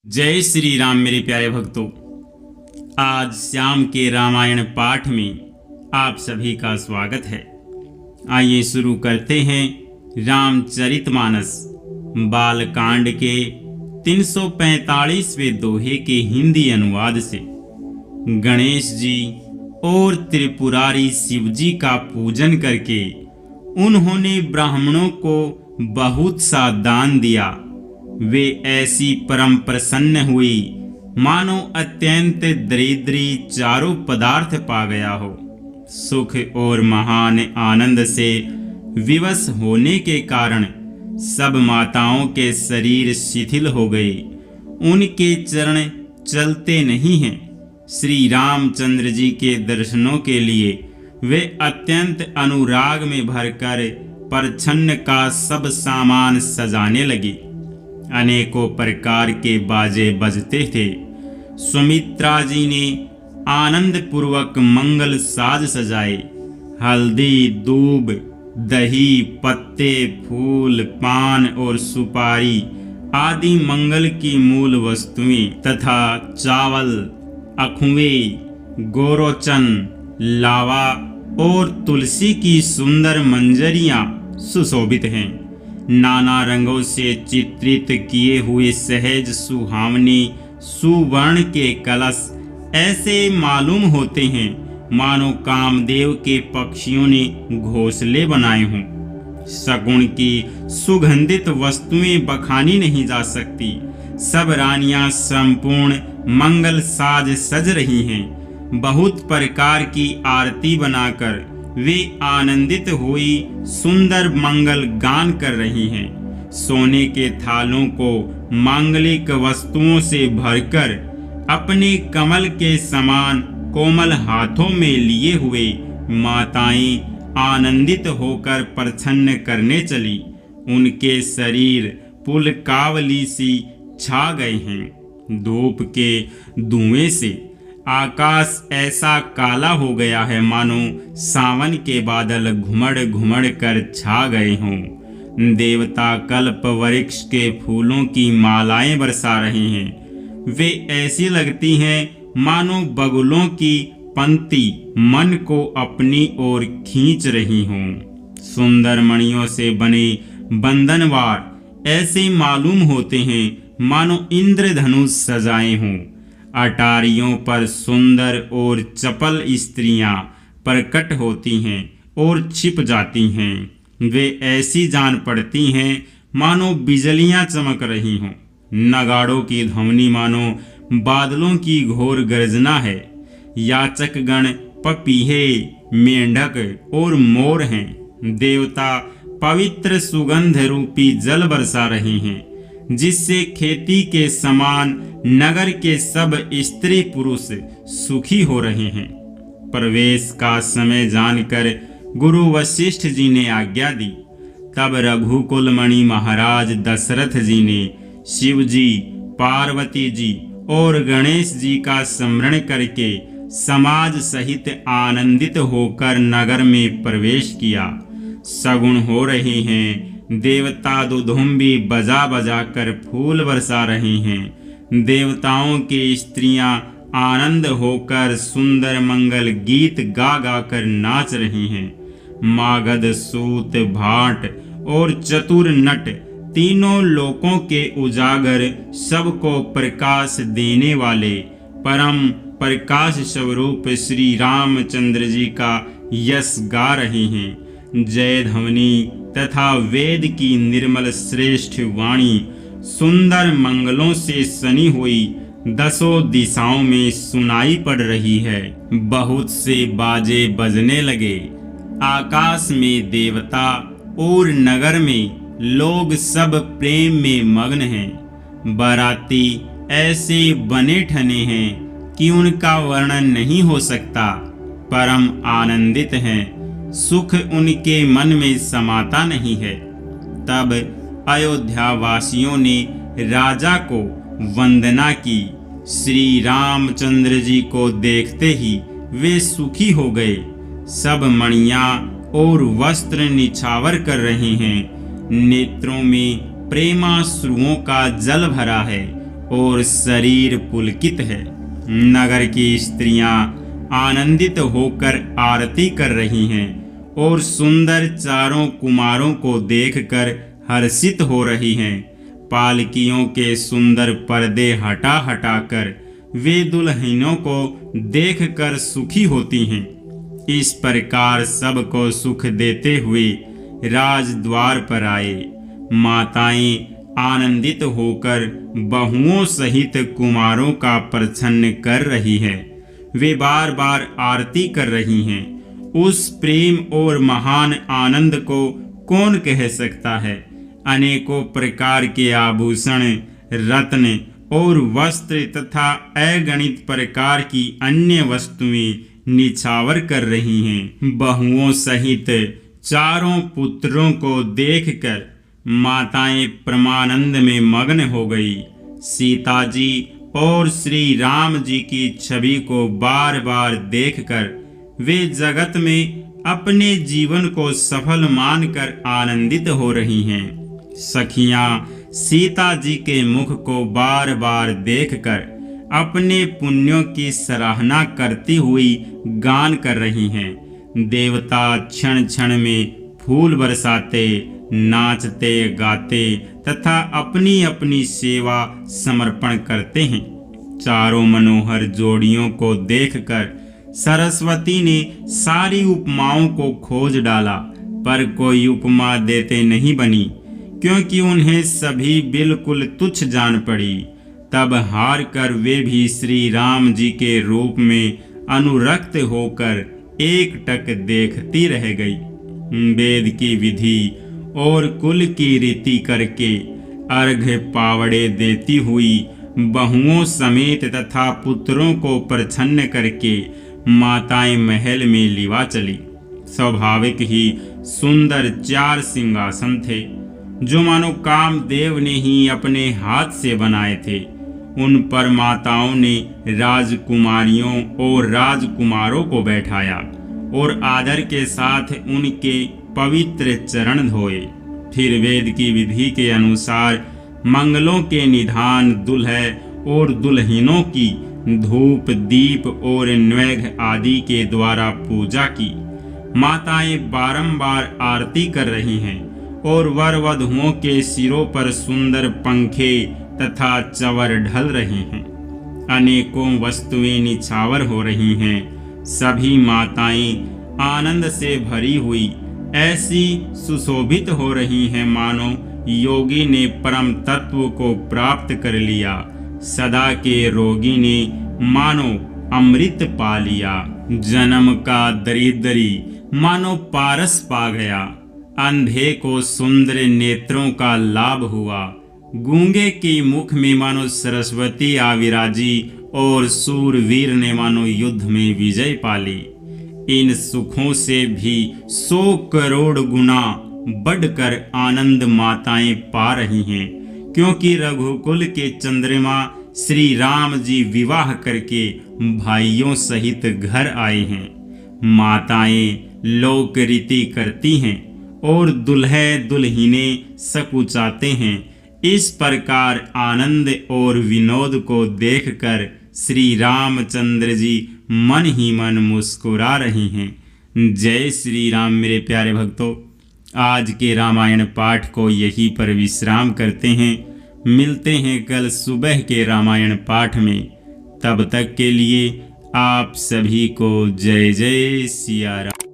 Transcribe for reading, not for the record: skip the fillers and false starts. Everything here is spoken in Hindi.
जय श्री राम मेरे प्यारे भक्तों। आज श्याम के रामायण पाठ में आप सभी का स्वागत है। आइए शुरू करते हैं रामचरितमानस बालकांड के 345वें दोहे के हिंदी अनुवाद से। गणेश जी और त्रिपुरारी शिव जी का पूजन करके उन्होंने ब्राह्मणों को बहुत सा दान दिया। वे ऐसी परम प्रसन्न हुई मानो अत्यंत दरिद्री चारों पदार्थ पा गया हो। सुख और महान आनंद से विवश होने के कारण सब माताओं के शरीर शिथिल हो गए, उनके चरण चलते नहीं हैं। श्री रामचंद्र जी के दर्शनों के लिए वे अत्यंत अनुराग में भरकर परछन्न का सब सामान सजाने लगी। अनेकों प्रकार के बाजे बजते थे। सुमित्रा जी ने आनंद पूर्वक मंगल साज सजाए। हल्दी, दूब, दही, पत्ते, फूल, पान और सुपारी आदि मंगल की मूल वस्तुएं तथा चावल, अखुए, गोरोचन, लावा और तुलसी की सुंदर मंजरियां सुशोभित हैं। नाना रंगों से चित्रित किए हुए सहज सुहावनी सुवर्ण के कलश ऐसे मालूम होते हैं मानो कामदेव के पक्षियों ने घोंसले बनाए हों। सगुण की सुगंधित वस्तुएं बखानी नहीं जा सकती। सब रानियां संपूर्ण मंगल साज सज रही हैं। बहुत प्रकार की आरती बनाकर वे आनंदित हुई सुंदर मंगल गान कर रही हैं। सोने के थालों को मांगलिक वस्तुओं से भरकर अपने कमल के समान कोमल हाथों में लिए हुए माताएं आनंदित होकर प्रसन्न करने चली। उनके शरीर पुलकावली सी छा गए हैं। धूप के धुएं से आकाश ऐसा काला हो गया है मानो सावन के बादल घुमड़ घुमड़ कर छा गए हों। देवता कल्प वृक्ष के फूलों की मालाएं बरसा रहे हैं। वे ऐसी लगती हैं मानो बगुलों की पंक्ति मन को अपनी ओर खींच रही हों। सुंदर मणियों से बने बंधनवार ऐसे मालूम होते हैं मानो इंद्रधनुष सजाए हों। अटारियों पर सुंदर और चपल स्त्रियां प्रकट होती हैं और छिप जाती हैं। वे ऐसी जान पड़ती हैं मानो बिजलियां चमक रही हों। नगाड़ों की ध्वनि मानो बादलों की घोर गर्जना है। याचकगण पपीहे, मेंढक और मोर हैं। देवता पवित्र सुगंध रूपी जल बरसा रहे हैं जिससे खेती के समान नगर के सब स्त्री पुरुष सुखी हो रहे हैं। प्रवेश का समय जानकर गुरु वशिष्ठ जी ने आज्ञा दी। तब रघुकुल मणि महाराज दशरथ जी ने शिव जी, पार्वती जी और गणेश जी का स्मरण करके समाज सहित आनंदित होकर नगर में प्रवेश किया। सगुन हो रहे हैं। देवता दुधुम्बी बजा बजा कर फूल बरसा रहे हैं। देवताओं की स्त्रियां आनंद होकर सुंदर मंगल गीत गा गा कर नाच रही हैं। मागध, सूत, भाट और चतुर नट तीनों लोकों के उजागर सबको प्रकाश देने वाले परम प्रकाश स्वरूप श्री रामचंद्र जी का यश गा रहे हैं। जय ध्वनि तथा वेद की निर्मल श्रेष्ठ वाणी सुंदर मंगलों से सनी हुई दसों दिशाओं में सुनाई पड़ रही है। बहुत से बाजे बजने लगे। आकाश में देवता और नगर में लोग सब प्रेम में मग्न हैं। बाराती ऐसे बने ठने हैं कि उनका वर्णन नहीं हो सकता। परम आनंदित हैं। सुख उनके मन में समाता नहीं है। तब अयोध्या वासियों ने राजा को वंदना की। श्री रामचंद्र जी को देखते ही वे सुखी हो गए। सब मणियां और वस्त्र निछावर कर रहे हैं। नेत्रों में प्रेमाश्रुओं का जल भरा है और शरीर पुलकित है। नगर की स्त्रियां आनंदित होकर आरती कर रही हैं और सुंदर चारों कुमारों को देखकर हर्षित हो रही हैं। पालकियों के सुंदर पर्दे हटा हटाकर वे दुल्हनों को देखकर सुखी होती हैं। इस प्रकार सबको सुख देते हुए राजद्वार पर आए। माताएं आनंदित होकर बहुओं सहित कुमारों का प्रसन्न कर रही है। वे बार बार आरती कर रही हैं। उस प्रेम और महान आनंद को कौन कह सकता है। अनेकों प्रकार के आभूषण, रत्न और वस्त्र तथा अगणित प्रकार की अन्य वस्तुएं निछावर कर रही हैं। बहुओं सहित चारों पुत्रों को देखकर माताएं परमानंद में मग्न हो गई। सीता जी और श्री राम जी की छवि को बार बार देखकर वे जगत में अपने जीवन को सफल मानकर आनंदित हो रही हैं। सखियां सीता जी के मुख को बार बार देखकर अपने पुण्यों की सराहना करती हुई गान कर रही हैं। देवता क्षण क्षण में फूल बरसाते, नाचते गाते तथा अपनी अपनी सेवा समर्पण करते हैं। चारों मनोहर जोड़ियों को देखकर सरस्वती ने सारी उपमाओं को खोज डाला, पर कोई उपमा देते नहीं बनी, क्योंकि उन्हें सभी बिल्कुल तुच्छ जान पड़ी। तब हार कर वे भी श्री राम जी के रूप में अनुरक्त होकर एकटक देखती रह गई। वेद की विधि और कुल की रीति करके अर्घ्य पावड़े देती हुई बहुओं समेत तथा पुत्रों को प्रसन्न करके माताएं महल में लिवा चली। स्वाभाविक ही सुंदर 4 सिंहासन थे, जो मानो कामदेव ने ही अपने हाथ से बनाए थे। उन पर माताओं ने राजकुमारियों और राजकुमारों को बैठाया और आदर के साथ उनके पवित्र चरण धोए। फिर वेद की विधि के अनुसार मंगलों के निधान दुल्हे और दुल्हनों की धूप, दीप और नैवेद्य आदि के द्वारा पूजा की। माताएं बारंबार आरती कर रही हैं और वर वधुओं के सिरों पर सुंदर पंखे तथा चवर ढल रहे हैं। अनेकों वस्तुएं निछावर हो रही हैं। सभी माताएं आनंद से भरी हुई ऐसी सुशोभित हो रही हैं मानो योगी ने परम तत्व को प्राप्त कर लिया, सदा के रोगी ने मानो अमृत पा लिया, जन्म का दरिद्री मानो पारस पा गया, अंधे को सुंदर नेत्रों का लाभ हुआ, गूंगे के मुख में मानो सरस्वती आविराजी और सूरवीर ने मानो युद्ध में विजय पाली। इन सुखों से भी 100 करोड़ गुना बढ़कर आनंद माताएं पा रही हैं, क्योंकि रघुकुल के चंद्रमा श्री राम जी विवाह करके भाइयों सहित घर आए हैं। माताएं लोक रीति करती हैं और दुल्हे दुल्हने सकुचाते हैं। इस प्रकार आनंद और विनोद को देखकर श्री रामचंद्र जी मन ही मन मुस्कुरा रहे हैं। जय श्री राम। मेरे प्यारे भक्तों, आज के रामायण पाठ को यहीं पर विश्राम करते हैं। मिलते हैं कल सुबह के रामायण पाठ में। तब तक के लिए आप सभी को जय जय सिया राम।